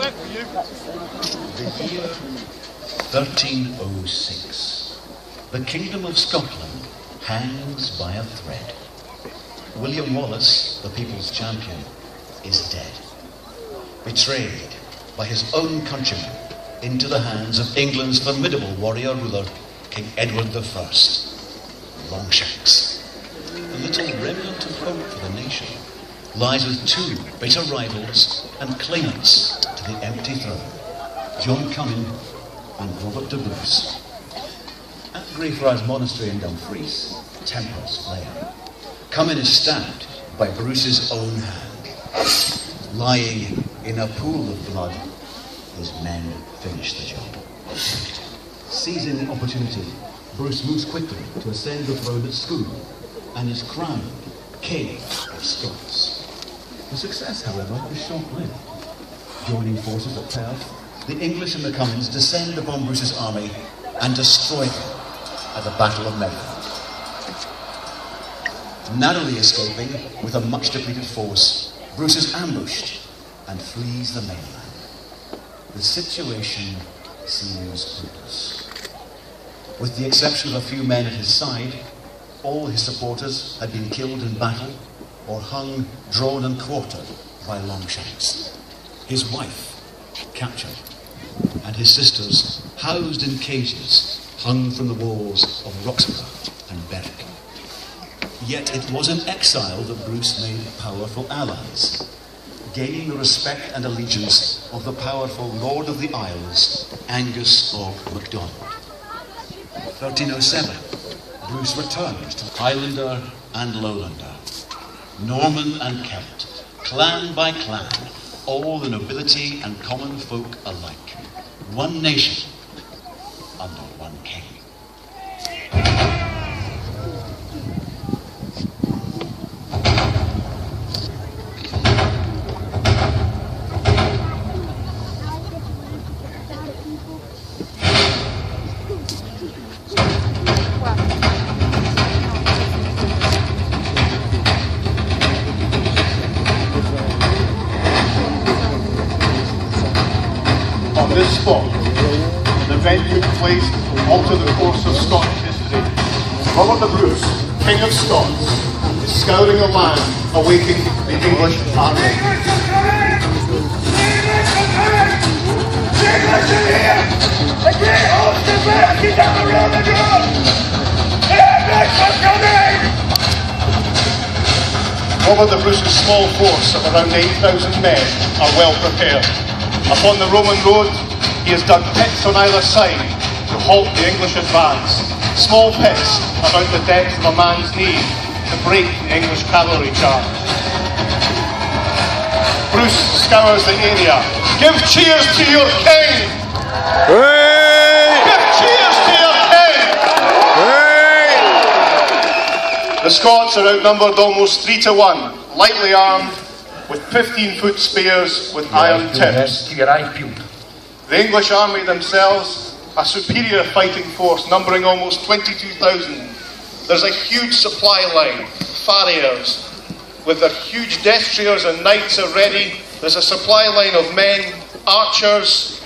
The year 1306. The kingdom of Scotland hangs by a thread. William Wallace, the people's champion, is dead. Betrayed by his own countrymen into the hands of England's formidable warrior ruler, King Edward I, Longshanks. The little remnant of hope for the nation lies with two bitter rivals and claimants to the empty throne, John Cummin and Robert de Bruce. At Greyfriars Monastery in Dumfries, tempers flare. Cummin is stabbed by Bruce's own hand. Lying in a pool of blood, his men finish the job. Seizing the opportunity, Bruce moves quickly to ascend the throne at Scone and is crowned King of Scots. The success, however, is short-lived. Joining forces at Perth, the English and the Cummins descend upon Bruce's army and destroy them at the Battle of Medford. Narrowly escaping with a much-depleted force, Bruce is ambushed and flees the mainland. The situation seems hopeless. With the exception of a few men at his side, all his supporters had been killed in battle or hung, drawn and quartered by Longshanks. His wife captured, and his sisters housed in cages hung from the walls of Roxburgh and Berwick. Yet it was in exile that Bruce made powerful allies, gaining the respect and allegiance of the powerful Lord of the Isles, Angus of MacDonald. 1307, Bruce returns to Highlander and Lowlander, Norman and Celt, clan by clan, all the nobility and common folk alike. One nation under one king. Alter the course of Scottish history. Robert de Bruce, King of Scots, is scouring the land, awaiting the English army. The English are here! The great host is marching down the road of Rome! The English are coming! Robert de Bruce's small force of around 8,000 men are well prepared. Upon the Roman road, he has dug pits on either side to halt the English advance. Small pits about the depth of a man's knee to break the English cavalry charge. Bruce scours the area. Give cheers to your king! Hooray! Give cheers to your king! Hooray! The Scots are outnumbered almost 3 to 1, lightly armed, with 15-foot spears with iron tips. The English army themselves, a superior fighting force numbering almost 22,000. There's a huge supply line, farriers, with their huge destriers and knights are ready. There's a supply line of men, archers,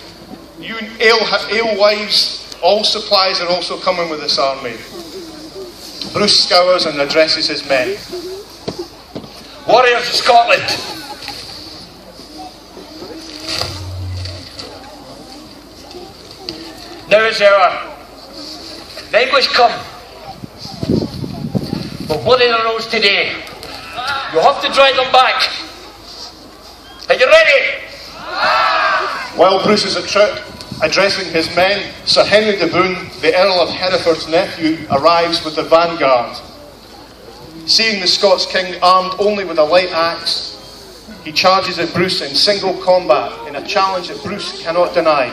alewives. All supplies are also coming with this army. Bruce scours and addresses his men. Warriors of Scotland, now is the hour. The English come. But bloody the roads today. You have to drive them back. Are you ready? While Bruce is addressing his men, Sir Henry de Bohun, the Earl of Hereford's nephew, arrives with the vanguard. Seeing the Scots king armed only with a light axe, he charges at Bruce in single combat in a challenge that Bruce cannot deny.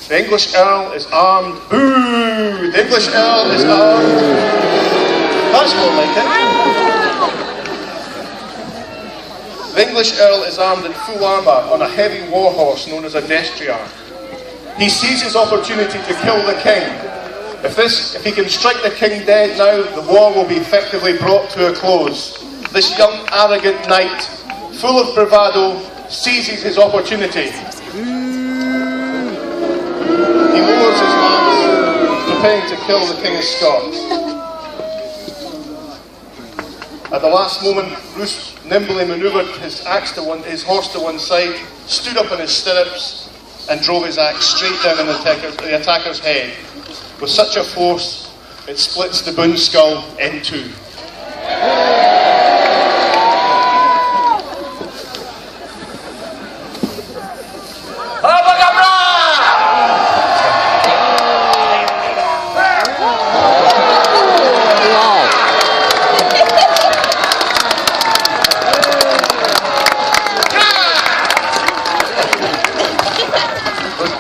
The English Earl is armed. Ooh! The English Earl is armed. That's more like it. The English Earl is armed in full armour on a heavy warhorse known as a destrier. He sees his opportunity to kill the king. If he can strike the king dead now, the war will be effectively brought to a close. This young, arrogant knight, full of bravado, seizes his opportunity. He lowers his lance, preparing to kill the King of Scots. At the last moment, Bruce nimbly manoeuvred his horse to one side, stood up in his stirrups, and drove his axe straight down on the attacker's head, with such a force it splits the Bohun skull in two.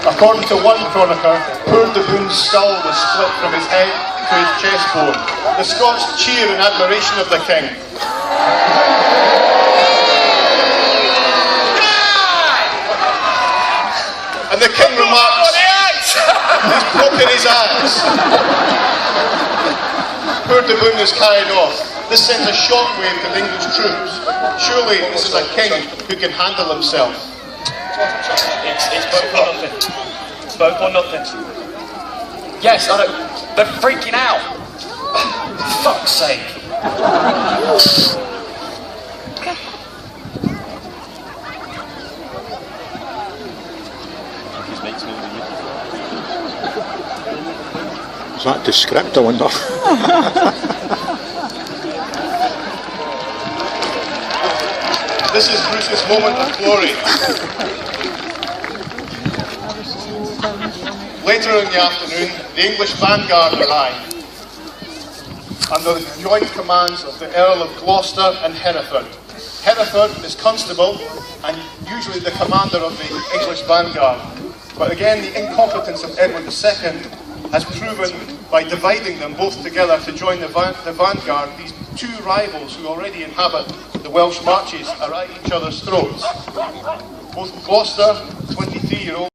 According to one chronicler, poor de Bohun's skull was split from his head to his chest bone. The Scots cheer in admiration of the king. And the king remarks, he's broken his axe. Poor de Bohun is carried off. This sends a shockwave to the English troops. Surely this is a king who can handle himself. It's both or nothing. It's both or nothing. Yes, I know. They're freaking out. For fuck's sake. Is that the script, I wonder? This is Bruce's moment of glory. Later in the afternoon, the English vanguard arrived, under the joint commands of the Earl of Gloucester and Hereford. Hereford is constable and usually the commander of the English vanguard. But again, the incompetence of Edward II has proven, by dividing them both together to join the vanguard, these two rivals who already inhabit the Welsh marches are at each other's throats. Both Gloucester, 23-year-old,